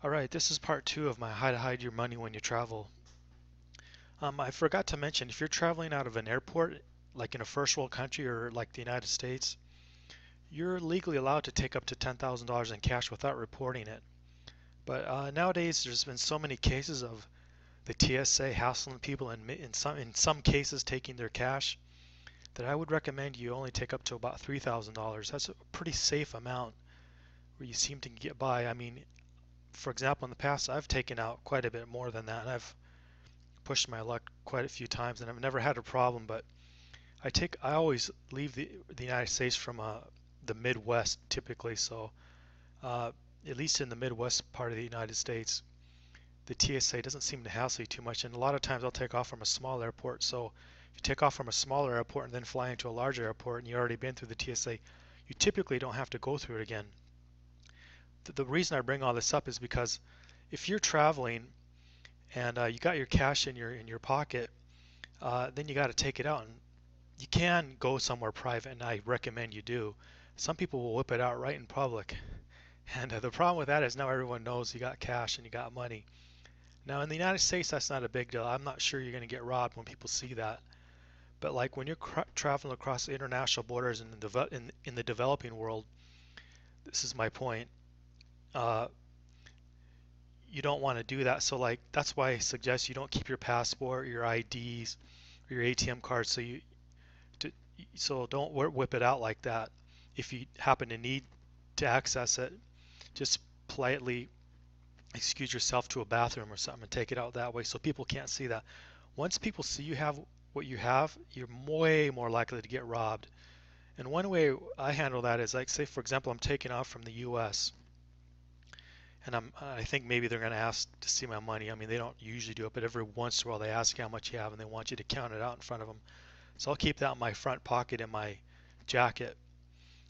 Alright, this is part two of my how to hide your money when you travel. I forgot to mention, if you're traveling out of an airport, like in a first world country or like the United States, you're legally allowed to take up to $10,000 in cash without reporting it. But nowadays, there's been so many cases of the TSA hassling people and in some cases taking their cash that I would recommend you only take up to about $3,000. That's a pretty safe amount where you seem to get by. I mean, for example, in the past, I've taken out quite a bit more than that, and I've pushed my luck quite a few times, and I've never had a problem. But I always leave the United States from the Midwest typically, so uh, at least in the Midwest part of the United States, the TSA doesn't seem to hassle you too much, and a lot of times I'll take off from a small airport. So if you take off from a smaller airport and then fly into a larger airport, and you've already been through the TSA, you typically don't have to go through it again. The reason I bring all this up is because if you're traveling and you got your cash in your pocket, then you got to take it out. And you can go somewhere private, and I recommend you do. Some people will whip it out right in public. And the problem with that is now everyone knows you got cash and you got money. Now in the United States, that's not a big deal. I'm not sure you're going to get robbed when people see that. But like when you're traveling across international borders in the developing world, this is my point. Uh, you don't want to do that. So like that's why I suggest you don't keep your passport, your IDs, or your ATM cards. To, so don't whip it out like that. If you happen to need to access it, just politely excuse yourself to a bathroom or something and take it out that way so people can't see that. Once people see you have what you have, you're way more likely to get robbed. And one way I handle that is like, say for example, I'm taking off from the US and I think maybe they're going to ask to see my money. I mean, they don't usually do it, but every once in a while they ask you how much you have and they want you to count it out in front of them. So I'll keep that in my front pocket in my jacket.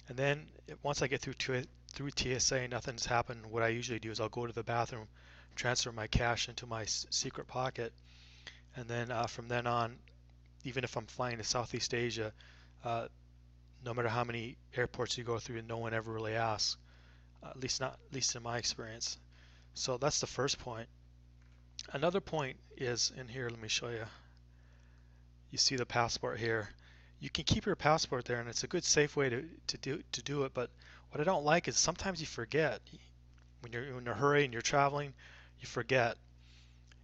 And then once I get through TSA and nothing's happened, what I usually do is I'll go to the bathroom, transfer my cash into my secret pocket, and then from then on, even if I'm flying to Southeast Asia, uh, no matter how many airports you go through, no one ever really asks. At least in my experience. So that's the first point. Another point is in here. Let me show you. You see the passport here. You can keep your passport there, and it's a good safe way to do it. But what I don't like is sometimes you forget when you're in a hurry and you're traveling, you forget,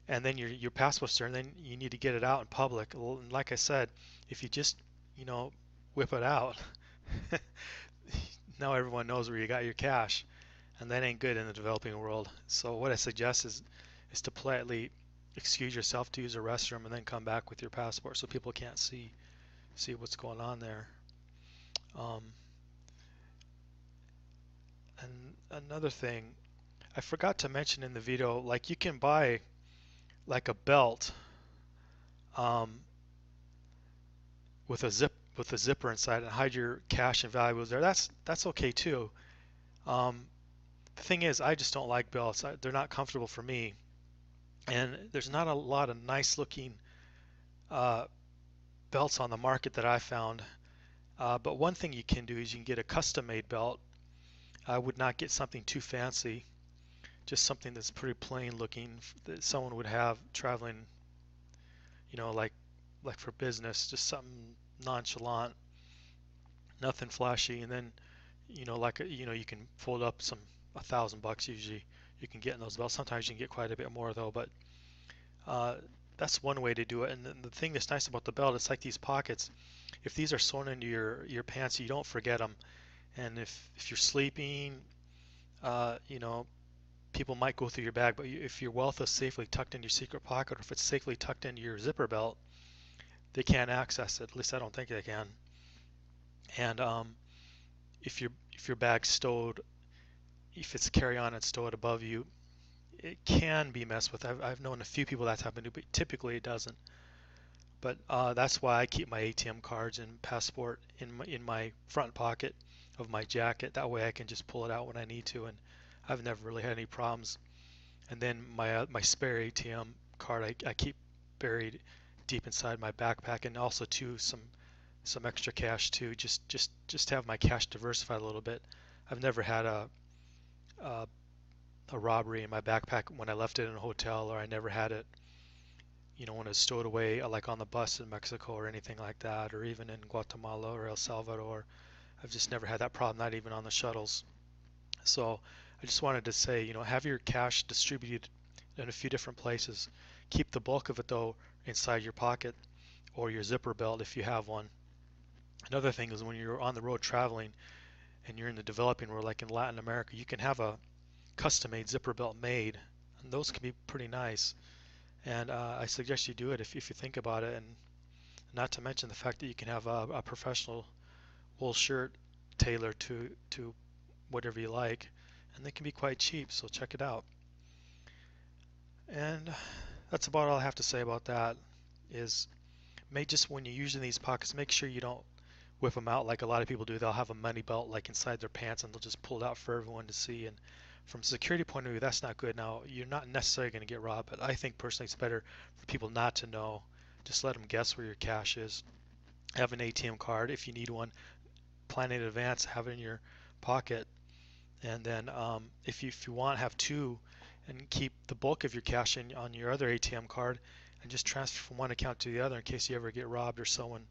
and then your passport's there, and then you need to get it out in public. Well, and like I said, if you just you know whip it out, now everyone knows where you got your cash, and that ain't good in the developing world. So what I suggest is to politely excuse yourself to use a restroom and then come back with your passport so people can't see what's going on there. Um, and another thing I forgot to mention in the video, like you can buy like a belt um, with a zipper inside and hide your cash and valuables there. That's okay too. Um, the thing is, I just don't like belts. They're not comfortable for me, and there's not a lot of nice looking uh, belts on the market that I found. But one thing you can do is you can get a custom made belt. I would not get something too fancy, just something that's pretty plain looking that someone would have traveling, like for business, just something nonchalant, nothing flashy. And then, you can fold up some $1,000 usually you can get in those belts. Sometimes you can get quite a bit more though, but uh, that's one way to do it. And then the thing that's nice about the belt, it's like these pockets. If these are sewn into your pants, you don't forget them. And if you're sleeping, uh, you know, people might go through your bag, but if your wealth is safely tucked in your secret pocket, or if it's safely tucked into your zipper belt, they can't access it. At least I don't think they can. And if your bag's stowed, if it's carry-on and stowed above you, it can be messed with. I've known a few people that's happened to, but typically it doesn't. But that's why I keep my ATM cards and passport in my front pocket of my jacket. That way I can just pull it out when I need to, and I've never really had any problems. And then my spare ATM card I keep buried deep inside my backpack, and also too some extra cash too, just to have my cash diversified a little bit. I've never had a a robbery in my backpack when I left it in a hotel, or I never had it, when it's stowed away, like on the bus in Mexico or anything like that, or even in Guatemala or El Salvador. I've just never had that problem, not even on the shuttles. So I just wanted to say, have your cash distributed in a few different places. Keep the bulk of it though inside your pocket or your zipper belt if you have one. Another thing is when you're on the road traveling and you're in the developing world, like in Latin America, you can have a custom-made zipper belt made, and those can be pretty nice. And I suggest you do it if you think about it, and not to mention the fact that you can have a professional wool shirt tailored to whatever you like, and they can be quite cheap. So check it out. And that's about all I have to say about that. Is May just when you're using these pockets, make sure you don't whip them out like a lot of people do. They'll have a money belt like inside their pants and they'll just pull it out for everyone to see. And from a security point of view, that's not good. Now, you're not necessarily going to get robbed, but I think personally it's better for people not to know. Just let them guess where your cash is. Have an ATM card if you need one. Plan in advance. Have it in your pocket. And then if you want, have two and keep the bulk of your cash in on your other ATM card and just transfer from one account to the other in case you ever get robbed or someone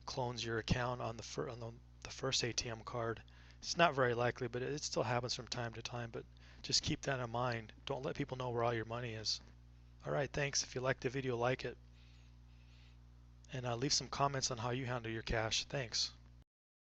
clones your account on the first ATM card. It's not very likely, but it still happens from time to time. But just keep that in mind. Don't let people know where all your money is. All right, thanks. If you like the video, like it, and leave some comments on how you handle your cash. Thanks.